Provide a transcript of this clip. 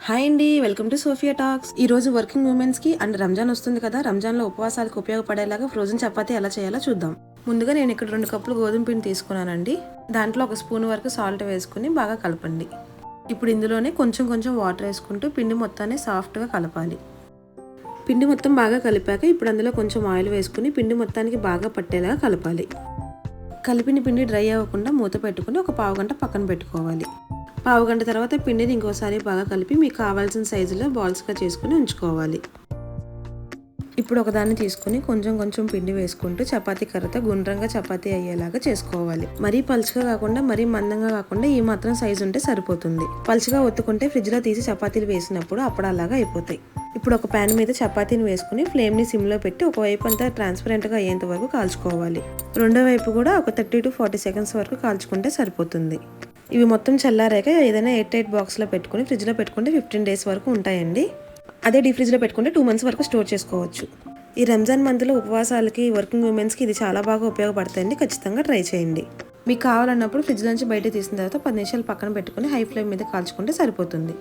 Hi అండి, welcome to Sophia talks. ఈ రోజు వర్కింగ్ ఉమెన్స్ కి అండ్ రంజాన్ వస్తుంది కదా, రంజాన్ లో ఉపవాసాలకు ఉపయోగపడేలాగా ఫ్రోజన్ చపాతీ ఎలా చేయాలో చూద్దాం. ముందుగా నేను ఇక్కడ 2 కప్పులు గోధుమ పిండి తీసుకున్నానండి. దాంట్లో 1 స్పూన్ వరకు సాల్ట్ వేసుకుని బాగా కలపండి. ఇప్పుడు ఇందులోనే కొంచెం కొంచెం వాటర్ వేసుకుంటూ పిండి మొత్తాన్ని సాఫ్ట్గా కలపాలి. పిండి మొత్తం బాగా కలిపాక ఇప్పుడు అందులో కొంచెం ఆయిల్ వేసుకుని పిండి మొత్తానికి బాగా పట్టేలాగా కలపాలి. కలిపిన పిండి డ్రై అవ్వకుండా మూత పెట్టుకుని ఒక పావు గంట పక్కన పెట్టుకోవాలి. పావు గంట తర్వాత పిండిని ఇంకోసారి బాగా కలిపి మీకు కావాల్సిన సైజులో బాల్స్గా చేసుకుని ఉంచుకోవాలి. ఇప్పుడు ఒకదాన్ని తీసుకుని కొంచెం కొంచెం పిండి వేసుకుంటూ చపాతీ కర్రతో గుండ్రంగా చపాతీ అయ్యేలాగా చేసుకోవాలి. మరీ పలుచగా కాకుండా మరీ మందంగా కాకుండా ఈ మాత్రం సైజు ఉంటే సరిపోతుంది. పలుచగా ఒత్తుకుంటే ఫ్రిడ్జ్లో తీసి చపాతీలు వేసినప్పుడు అప్పడాలాగా అయిపోతాయి. ఇప్పుడు ఒక ప్యాన్ మీద చపాతీని వేసుకుని ఫ్లేమ్ని సిమ్లో పెట్టి ఒకవైపు అంతా ట్రాన్స్పరెంట్గా అయ్యేంత వరకు కాల్చుకోవాలి. రెండో వైపు కూడా ఒక 30 to 40 సెకండ్స్ వరకు కాల్చుకుంటే సరిపోతుంది. ఇవి మొత్తం చల్లారాక ఏదైనా ఎయిర్ టైట్ బాక్స్లో పెట్టుకుని ఫ్రిడ్జ్లో పెట్టుకుంటే 15 days వరకు ఉంటాయండి. అదే డీప్ ఫ్రిడ్జ్లో పెట్టుకుంటే 2 months వరకు స్టోర్ చేసుకోవచ్చు. ఈ రంజాన్ మంత్లో ఉపవాసాలకి వర్కింగ్ ఉమెన్స్కి ఇది చాలా బాగా ఉపయోగపడుతుంది. ఖచ్చితంగా ట్రై చేయండి. మీకు కావాలన్నప్పుడు ఫ్రిడ్జ్ నుంచి బయట తీసిన తర్వాత 10 నిమిషాలు పక్కన పెట్టుకుని హై ఫ్లేమ్ మీద కాల్చుకుంటే సరిపోతుంది.